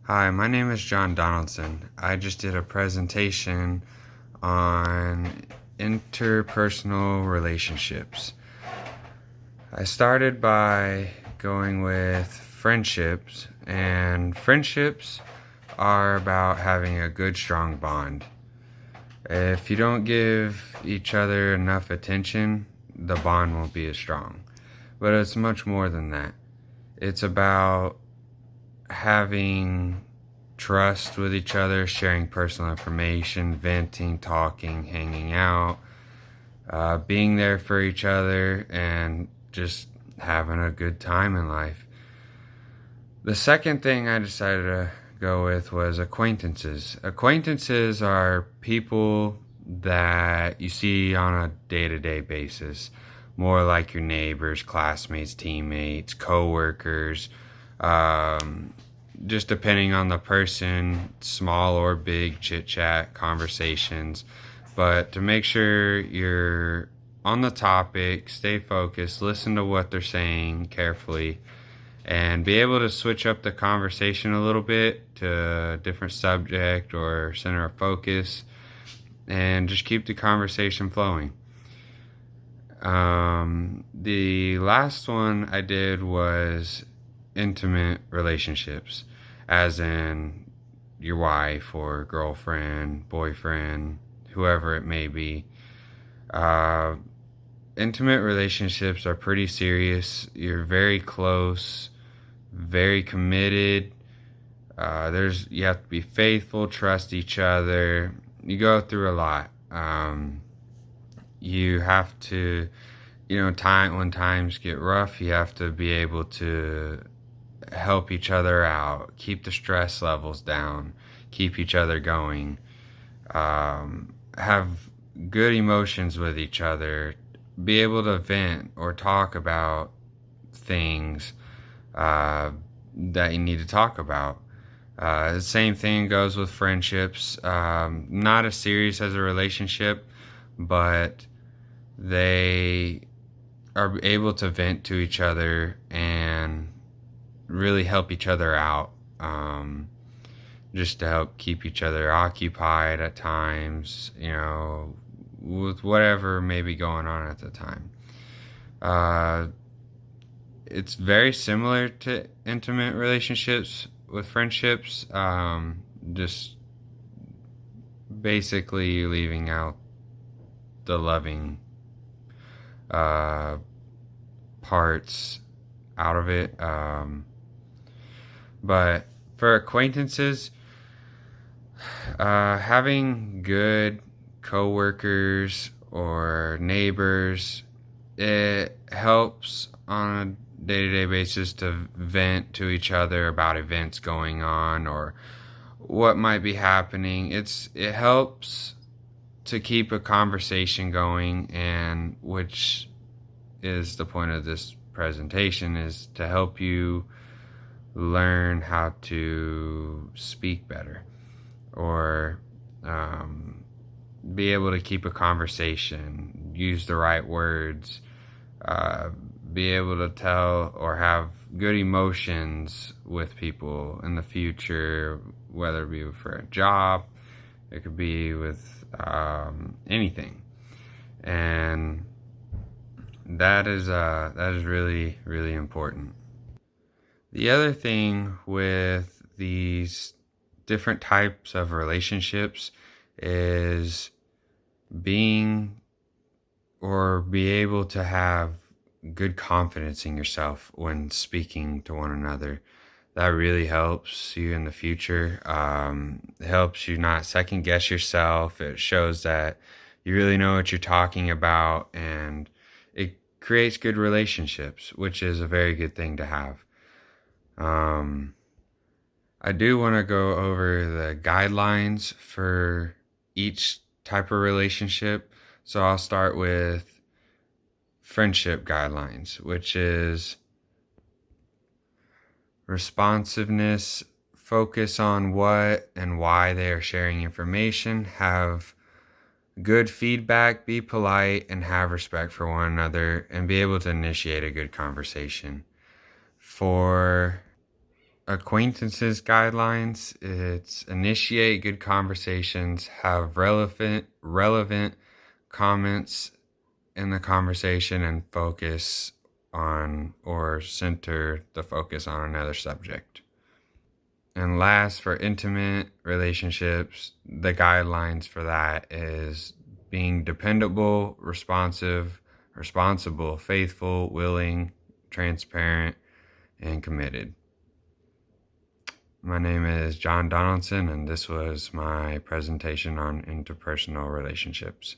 Hi, my name is John Donaldson. I just did a presentation on interpersonal relationships. I started by going with friendships, and friendships are about having a good, strong bond. If you don't give each other enough attention, the bond won't be as strong. But it's much more than that. It's about having trust with each other, sharing personal information, venting, talking, hanging out, being there for each other, and just having a good time in life. The second thing I decided to go with was acquaintances. Acquaintances are people that you see on a day-to-day basis, more like your neighbors, classmates, teammates, co-workers, just depending on the person, small or big chit chat conversations. But to make sure you're on the topic, stay focused, listen to what they're saying carefully, and be able to switch up the conversation a little bit to a different subject or center of focus, and just keep the conversation flowing. The last one I did was intimate relationships, as in your wife or girlfriend, boyfriend, whoever it may be. Uh, Intimate relationships are pretty serious. You're very close, very committed. You have to be faithful, trust each other. You go through a lot. You have to, when times get rough, you have to be able to help each other out, keep the stress levels down, keep each other going, have good emotions with each other, be able to vent or talk about things that you need to talk about. The same thing goes with friendships. Not as serious as a relationship, but they are able to vent to each other and really help each other out, just to help keep each other occupied at times, with whatever may be going on at the time. It's very similar to intimate relationships with friendships, just basically leaving out the loving parts out of it. But for acquaintances, having good coworkers or neighbors, it helps on a day-to-day basis to vent to each other about events going on or what might be happening. It helps to keep a conversation going, and which is the point of this presentation, is to help you learn how to speak better, or be able to keep a conversation, use the right words, be able to tell or have good emotions with people in the future, whether it be for a job, it could be with anything. And that is really, really important. The other thing with these different types of relationships is being or be able to have good confidence in yourself when speaking to one another. That really helps you in the future. It helps you not second guess yourself. It shows that you really know what you're talking about, and it creates good relationships, which is a very good thing to have. I do want to go over the guidelines for each type of relationship. So I'll start with friendship guidelines, which is responsiveness, focus on what and why they are sharing information, have good feedback, be polite, and have respect for one another, and be able to initiate a good conversation. For acquaintances guidelines. It's initiate good conversations, have relevant comments in the conversation, and focus on or center the focus on another subject. And last, for intimate relationships, the guidelines for that is being dependable, responsible, faithful, willing, transparent, and committed. My name is John Donaldson, and this was my presentation on interpersonal relationships.